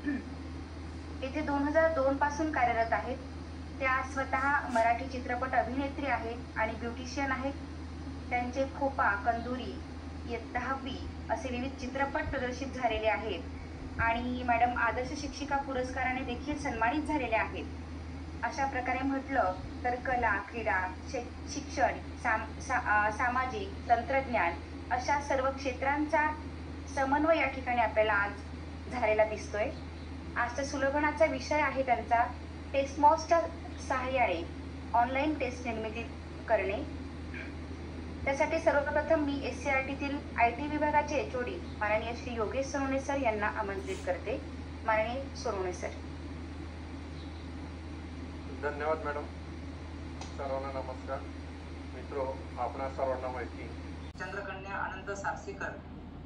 येथे 2002 पासून कार्यरत आहेत. त्या स्वतः मराठी चित्रपट अभिनेत्री आहेत आणि ब्युटिशियन आहेत. त्यांचे खोपा, कंदुरी, इयत्ता 10वी असे विविध चित्रपट प्रदर्शित झालेले आहेत आणि मॅडम आदर्श शिक्षिका पुरस्काराने देखील सन्मानित झालेल्या आहेत. अशा प्रकारे म्हटलं तर कला, क्रीडा, शिक्षण, सामाजिक, तंत्रज्ञान अशा सर्व क्षेत्रांचा समन्वय या ठिकाणी आपल्याला आज झालेला दिसतोय. आजच्या सुलभनाचा विषय आहे त्यांचा टेस्टमॉसच्या सहाय्याने ऑनलाईन टेस्ट निर्मिती करणे. त्यासाठी सर्वप्रथम मी SCRTतील IT विभागाचे HOD माननीय श्री योगेश सोनवणे सर यांना आमंत्रित करते. माननीय सोनवणे सर. धन्यवाद मॅडम. सर्वांना नमस्कार. मित्रो, आपणा सर्वांना माहिती चंद्रकन्या आनंद सारसेकर,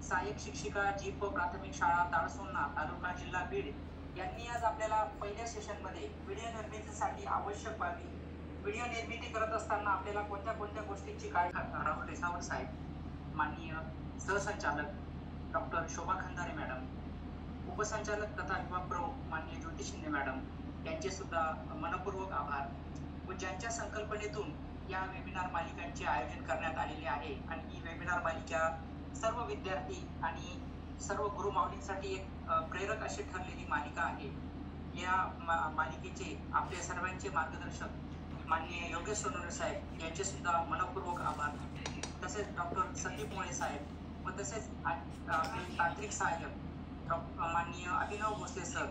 सहाय्यक शिक्षिका जीप प्राथमिक शाळा ताळसोन्ना, तालुका जिल्हा बीड यांनी आज आपल्याला पहिल्या सेशनमध्ये व्हिडिओ निर्मितीसाठी आवश्यक बाबी, व्हिडिओ निर्मिती करत असताना आपल्याला कोणत्या कोणत्या गोष्टींची काळजी राहुल रेसावर साहेब, माननीय सहसंचालक डॉक्टर शोभा खंदारे मॅडम, उपसंचालक तथा विभाग प्रमुख माननीय ज्योती शिंदे मॅडम यांचे सुद्धा मनपूर्वक आभार व ज्यांच्या संकल्पनेतून या वेबिनार मालिकांचे आयोजन करण्यात आलेले आहे. आणि ही वेबिनार मालिका सर्व विद्यार्थी आणि सर्व गुरुमाऊलींसाठी एक प्रेरक अशी ठरलेली मालिका आहे. या मालिकेचे आपल्या सर्वांचे मार्गदर्शक माननीय योगेश सोनवणे साहेब यांचे सुद्धा मनपूर्वक आभार. तसेच डॉक्टर संदीप मोळे साहेब व तसेच आपले तांत्रिक सहाय्यक माननीय अभिनव भोसले सर